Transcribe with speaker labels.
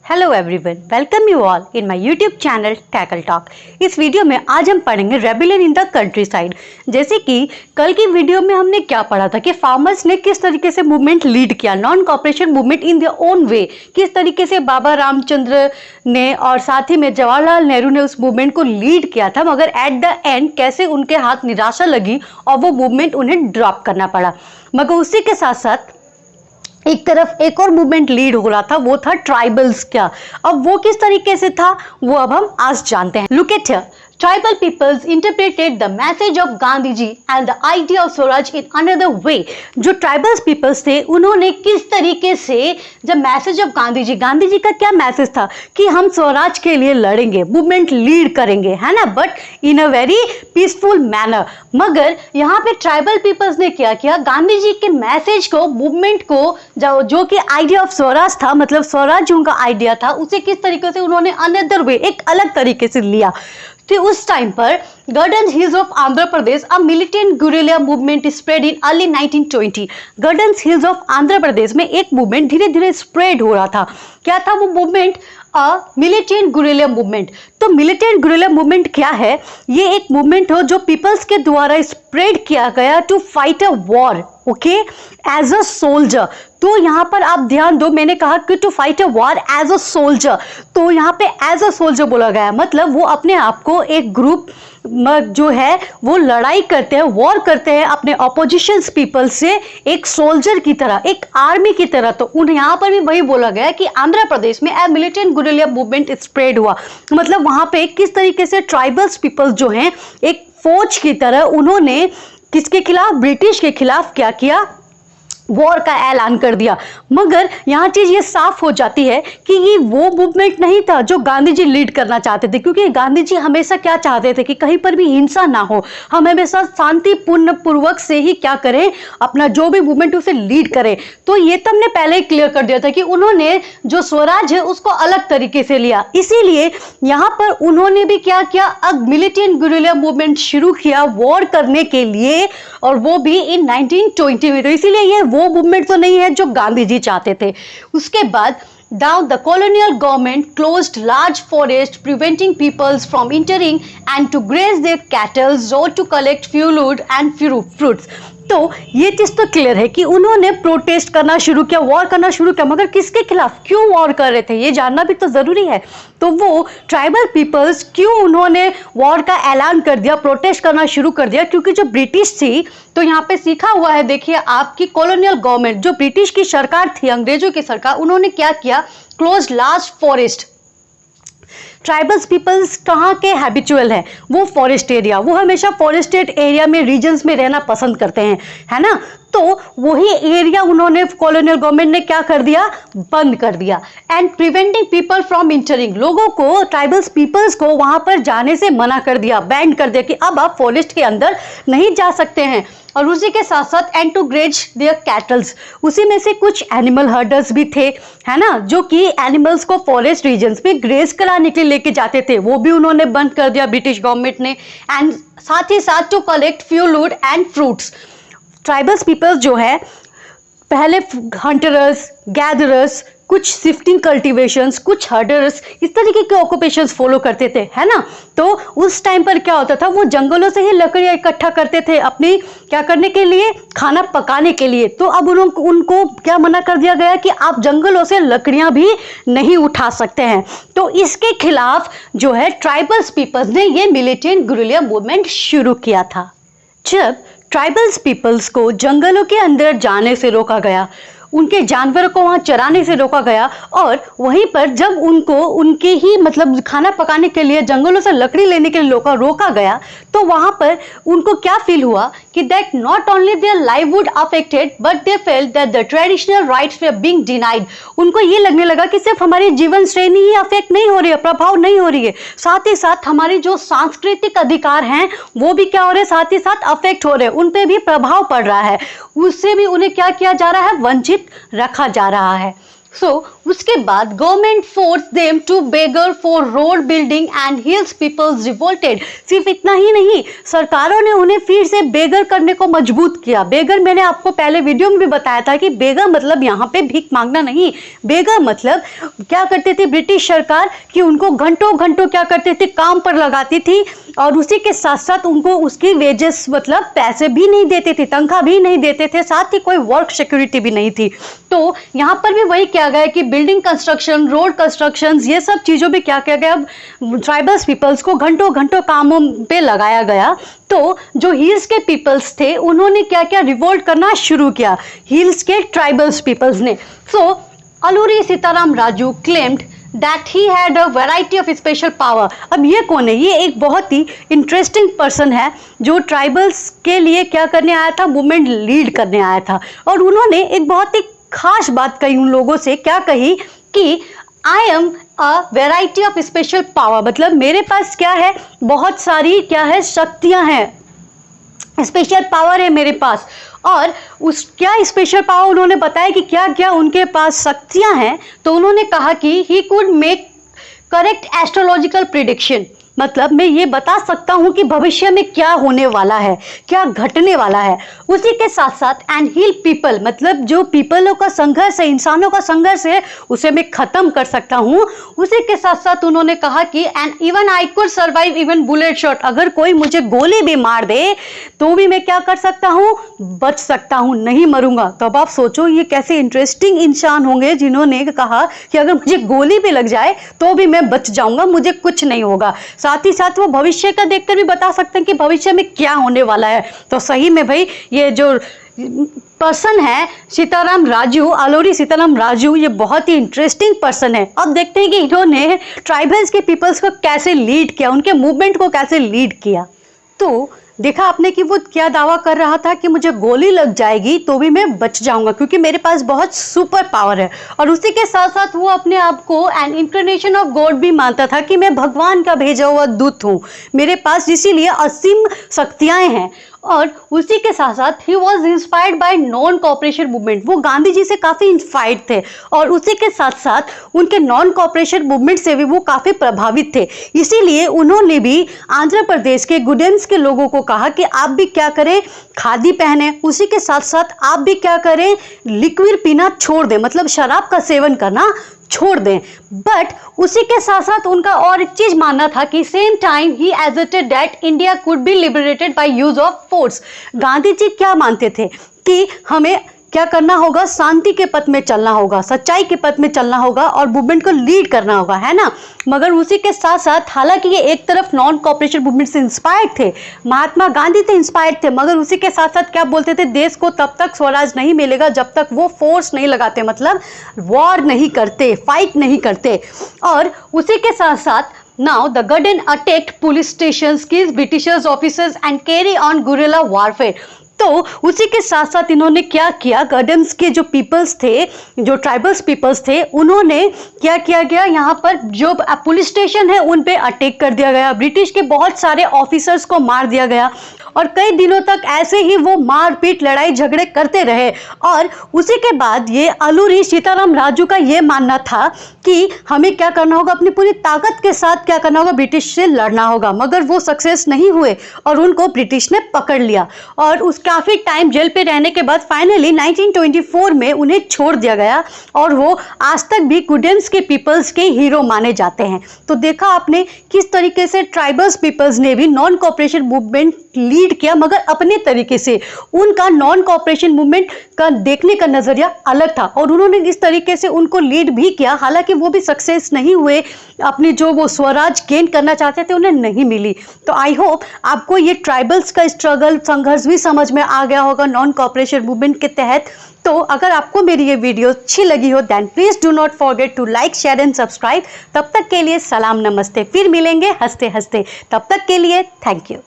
Speaker 1: Hello everyone, welcome you all in my YouTube channel tackle talk. इस video में आज हम पढ़ेंगे rebellion in the country side. जैसे कि कल की वीडियो में हमने क्या पढ़ा था कि फार्मर्स ने किस तरीके से मूवमेंट लीड किया, non cooperation movement in their own way, किस तरीके से बाबा रामचंद्र ने और साथ ही में जवाहरलाल नेहरू ने उस मूवमेंट को लीड किया था, मगर एट द एंड कैसे उनके हाथ निराशा लगी और वो मूवमेंट उन्हें ड्रॉप करना पड़ा। मगर उसी के साथ साथ एक तरफ एक और मूवमेंट लीड हो रहा था, वो था ट्राइबल्स का। अब वो किस तरीके से था वो अब हम आज जानते हैं। Look at here, tribal peoples interpreted the message of Gandhi ji and the idea of Swaraj in another way. जो ट्राइबल्स पीपल्स थे उन्होंने किस तरीके से जब मैसेज ऑफ गांधी जी का क्या मैसेज था कि हम स्वराज के लिए लड़ेंगे, मूवमेंट लीड करेंगे, है ना, but in a very peaceful manner. मगर यहाँ पे ट्राइबल पीपल्स ने क्या किया, गांधी जी के मैसेज को, मूवमेंट को, जो कि आइडिया ऑफ स्वराज था, मतलब स्वराज जो उनका आइडिया था, उसे किस तरीके से उन्होंने अनदर वे, एक अलग तरीके से लिया। तो उस टाइम पर Gudem hills of Andhra Pradesh a militant guerrilla movement spread in early 1920। Gudem hills of Andhra Pradesh में एक मूवमेंट धीरे धीरे स्प्रेड हो रहा था। क्या था वो मूवमेंट? Militant guerrilla movement. तो मिलिटेंट गुरिल्ला मूवमेंट क्या है? ये एक मूवमेंट हो जो पीपल्स के द्वारा स्प्रेड किया गया to fight a war, okay, as a soldier. तो यहाँ पर आप ध्यान दो, मैंने कहा कि to fight a war as a soldier, तो यहाँ पे एज अ सोल्जर बोला गया, मतलब वो अपने आप को एक ग्रुप जो है वो लड़ाई करते हैं, वॉर करते हैं अपने ऑपोजिशन पीपल से, एक सोल्जर की तरह, एक आर्मी की तरह। तो उन यहाँ पर भी वही बोला गया कि आंध्र प्रदेश में ए मिलिटेंट गुरिल्ला मूवमेंट स्प्रेड हुआ, मतलब वहां पे किस तरीके से ट्राइबल्स पीपल्स जो हैं एक फौज की तरह उन्होंने किसके खिलाफ, ब्रिटिश के खिलाफ क्या किया, वॉर का ऐलान कर दिया। मगर यहाँ चीज ये साफ हो जाती है कि ये वो मूवमेंट नहीं था जो गांधी जी लीड करना चाहते थे, क्योंकि गांधी जी हमेशा क्या चाहते थे कि कहीं पर भी हिंसा ना हो, हम हमेशा शांतिपूर्ण पूर्वक से ही क्या करें, अपना जो भी मूवमेंट उसे लीड करें। तो ये तो हमने पहले ही क्लियर कर दिया था कि उन्होंने जो स्वराज है उसको अलग तरीके से लिया, इसीलिए यहाँ पर उन्होंने भी क्या किया, अब मिलिटेंट गुरिल्ला मूवमेंट शुरू किया वॉर करने के लिए, और वो भी इन 1920 में। तो इसीलिए ये वो मूवमेंट तो नहीं है जो गांधी जी चाहते थे। उसके बाद Now the colonial government closed large forests, preventing peoples from entering and to graze their cattle or to collect fuel and fruits. तो ये चीज तो क्लियर है कि उन्होंने प्रोटेस्ट करना शुरू किया, वॉर करना शुरू किया, मगर किसके खिलाफ, क्यों वॉर कर रहे थे ये जानना भी तो जरूरी है। तो वो ट्राइबल पीपल्स क्यों उन्होंने वॉर का ऐलान कर दिया, प्रोटेस्ट करना शुरू कर दिया, क्योंकि जो ब्रिटिश थी, तो यहाँ पे सीखा हुआ है, देखिए आपकी कॉलोनियल गवर्नमेंट, जो ब्रिटिश की सरकार थी, अंग्रेजों की सरकार, उन्होंने क्या किया, close large forest. Tribals peoples कहाँ के हैबिचुअल है, वो फॉरेस्ट एरिया, वो हमेशा फॉरेस्टेड एरिया में, रीजन्स में रहना पसंद करते हैं, है ना। तो वही एरिया उन्होंने, कॉलोनियल गवर्नमेंट ने क्या कर दिया, बंद कर दिया। And preventing people from entering, लोगों को, ट्राइबल्स पीपल्स को वहां पर जाने से मना कर दिया, बैन कर दिया कि अब आप फॉरेस्ट के अंदर नहीं जा सकते हैं। और उसी के साथ साथ and to graze their cattles, उसी में से कुछ एनिमल हर्डर्स भी थे, है ना, जो कि एनिमल्स को फॉरेस्ट रीजन्स में ग्रेज कराने के लिए लेके जाते थे, वो भी उन्होंने बंद कर दिया ब्रिटिश गवर्नमेंट ने। एंड साथ ही साथ to collect fuel and fruits, tribals peoples जो है पहले हंटरर्स, गैदरर्स, कुछ शिफ्टिंग कल्टीवेशंस, कुछ हर्डर्स, इस तरीके के ऑक्यूपेशंस फॉलो करते थे, है ना। तो उस टाइम पर क्या होता था, वो जंगलों से ही लकड़ियां इकट्ठा करते थे अपनी क्या करने के लिए, खाना पकाने के लिए। तो अब उनको क्या मना कर दिया गया कि आप जंगलों से लकड़ियां भी नहीं उठा सकते हैं। तो इसके खिलाफ जो है ट्राइबल्स पीपल्स ने ये मिलिटेंट गुरिल्ला मूवमेंट शुरू किया था। जब ट्राइबल्स पीपल्स को जंगलों के अंदर जाने से रोका गया, उनके जानवरों को वहां चराने से रोका गया, और वहीं पर जब उनको उनके ही मतलब खाना पकाने के लिए जंगलों से लकड़ी लेने के लिए रोका गया, तो वहां पर उनको क्या फील हुआ कि that not only their livelihood affected but they felt that the traditional rights were being denied. उनको ये लगने लगा कि सिर्फ हमारी जीवन श्रेणी ही अफेक्ट नहीं हो रही है, प्रभाव नहीं हो रही है, साथ ही साथ हमारी जो सांस्कृतिक अधिकार हैं वो भी क्या हो रहे हैं, साथ ही साथ अफेक्ट हो रहे हैं, उन पे भी प्रभाव पड़ रहा है, उससे भी उन्हें क्या किया जा रहा है, वंचित रखा जा रहा है। उसके बाद government force them to begar for road building and hills peoples revolted. सिर्फ इतना ही नहीं, सरकारों ने उन्हें फिर से बेगर करने को मजबूत किया। बेगर मैंने आपको पहले वीडियो में भी बताया था कि बेगर मतलब यहाँ पे भीख मांगना नहीं, बेगर मतलब क्या करते थे ब्रिटिश सरकार कि उनको घंटों घंटों क्या करते थे, काम पर लगाती थी और उसी के साथ साथ उनको उसकी वेजेस मतलब पैसे भी नहीं देते थे, तनख्वाह भी नहीं देते थे, साथ ही कोई वर्क सिक्योरिटी भी नहीं थी। तो यहाँ पर भी वही किया गया कि बिल्डिंग कंस्ट्रक्शन, रोड कंस्ट्रक्शन, ये सब चीज़ों भी क्या किया गया, ट्राइबल्स पीपल्स को घंटों घंटों कामों पे लगाया गया। तो जो हिल्स के पीपल्स थे उन्होंने क्या क्या रिवोल्ट करना शुरू किया, हिल्स के ट्राइबल्स पीपल्स ने। So Alluri Sitarama Raju claimed that he had a variety of special power। अब ये कौन है? ये एक बहुत ही इंटरेस्टिंग पर्सन है जो ट्राइबल्स के लिए क्या करने आया था, मूवमेंट लीड करने आया था। और उन्होंने एक बहुत ही खास बात कही उन लोगों से, क्या कही कि I am a variety of special power, मतलब मेरे पास क्या है, बहुत सारी क्या है, शक्तियां हैं, स्पेशल पावर है मेरे पास। और उस क्या स्पेशल पावर उन्होंने बताया कि क्या क्या उनके पास शक्तियां हैं। तो उन्होंने कहा कि he could make correct astrological prediction, मतलब मैं ये बता सकता हूँ कि भविष्य में क्या होने वाला है, क्या घटने वाला है। उसी के साथ साथ एंड हील पीपल, मतलब जो पीपलों का संघर्ष है, इंसानों का संघर्ष है, उसे मैं खत्म कर सकता हूँ। उसी के साथ साथ उन्होंने कहा कि and even I could survive even bullet shot, अगर कोई मुझे गोली भी मार दे तो भी मैं क्या कर सकता हूँ, बच सकता हूँ, नहीं मरूंगा। तो अब आप सोचो ये कैसे इंटरेस्टिंग इंसान होंगे जिन्होंने कहा कि अगर मुझे गोली भी लग जाए तो भी मैं बच जाऊंगा, मुझे कुछ नहीं होगा। साथ ही साथ वो भविष्य का देखकर भी बता सकते हैं कि भविष्य में क्या होने वाला है। तो सही में भाई ये जो पर्सन है सीताराम राजू, अलूरी सीताराम राजू, ये बहुत ही इंटरेस्टिंग पर्सन है। अब देखते हैं कि इन्होंने ट्राइबल्स के पीपल्स को कैसे लीड किया, उनके मूवमेंट को कैसे लीड किया। तो देखा आपने कि वो क्या दावा कर रहा था कि मुझे गोली लग जाएगी तो भी मैं बच जाऊंगा क्योंकि मेरे पास बहुत सुपर पावर है। और उसी के साथ साथ वो अपने आप को एन इंक्रिनेशन ऑफ गॉड भी मानता था कि मैं भगवान का भेजा हुआ दूत हूँ, मेरे पास इसीलिए असीम शक्तियाँ हैं। और उसी के साथ साथ he was inspired by non cooperation movement, वो गांधी जी से काफ़ी इंस्पायर्ड थे और उसी के साथ साथ उनके नॉन कॉपरेशन मूवमेंट से भी वो काफ़ी प्रभावित थे। इसीलिए उन्होंने भी आंध्र प्रदेश के गुडेंस के लोगों को कहा कि आप भी क्या करें, खादी पहने, उसी के साथ साथ आप भी क्या करें, लिक्विड पीना छोड़ दें, मतलब शराब का सेवन करना छोड़ दें। बट उसी के साथ साथ उनका और एक चीज मानना था कि सेम टाइम ही asserted that India could be liberated by use of force. Gandhi ji क्या मानते थे कि हमें क्या करना होगा, शांति के पथ में चलना होगा, सच्चाई के पथ में चलना होगा और मूवमेंट को लीड करना होगा, है ना। मगर उसी के साथ साथ हालांकि ये एक तरफ नॉन कॉपरेशन मूवमेंट से इंस्पायर्ड थे, महात्मा गांधी से इंस्पायर्ड थे, मगर उसी के साथ साथ क्या बोलते थे, देश को तब तक स्वराज नहीं मिलेगा जब तक वो फोर्स नहीं लगाते, मतलब वॉर नहीं करते, फाइट नहीं करते। और उसी के साथ साथ Now the Garden attacked police stations, killed British officers and carry on guerrilla warfare। तो उसी के साथ साथ इन्होंने क्या किया, गॉर्डन्स के जो पीपल्स थे, जो ट्राइबल्स पीपल्स थे, उन्होंने क्या किया गया, यहाँ पर जो पुलिस स्टेशन है उन पे अटैक कर दिया गया, ब्रिटिश के बहुत सारे ऑफिसर्स को मार दिया गया और कई दिनों तक ऐसे ही वो मारपीट लड़ाई झगड़े करते रहे। और उसी के बाद ये अलूरी सीताराम राजू का ये मानना था कि हमें क्या करना होगा, अपनी पूरी ताकत के साथ क्या करना होगा, ब्रिटिश से लड़ना होगा। मगर वो सक्सेस नहीं हुए और उनको ब्रिटिश ने पकड़ लिया और उस काफ़ी टाइम जेल पे रहने के बाद फाइनली 1924 में उन्हें छोड़ दिया गया और वो आज तक भी गुडेंस के पीपल्स के हीरो माने जाते हैं। तो देखा आपने किस तरीके से ट्राइबल्स पीपल्स ने भी नॉन कॉपरेशन मूवमेंट लीड किया, मगर अपने तरीके से। उनका नॉन कॉपरेशन मूवमेंट का देखने का नजरिया अलग था और उन्होंने इस तरीके से उनको लीड भी किया। हालांकि वो भी सक्सेस नहीं हुए, अपनी जो वो स्वराज गेन करना चाहते थे उन्हें नहीं मिली। तो आई होप आपको ये ट्राइबल्स का स्ट्रगल, संघर्ष भी समझ में आ गया होगा नॉन कॉपरेशन मूवमेंट के तहत। तो अगर आपको मेरी ये वीडियो अच्छी लगी हो then please do not forget to like, share and subscribe. तब तक के लिए सलाम, नमस्ते, फिर मिलेंगे हंसते हंसते। तब तक के लिए थैंक यू।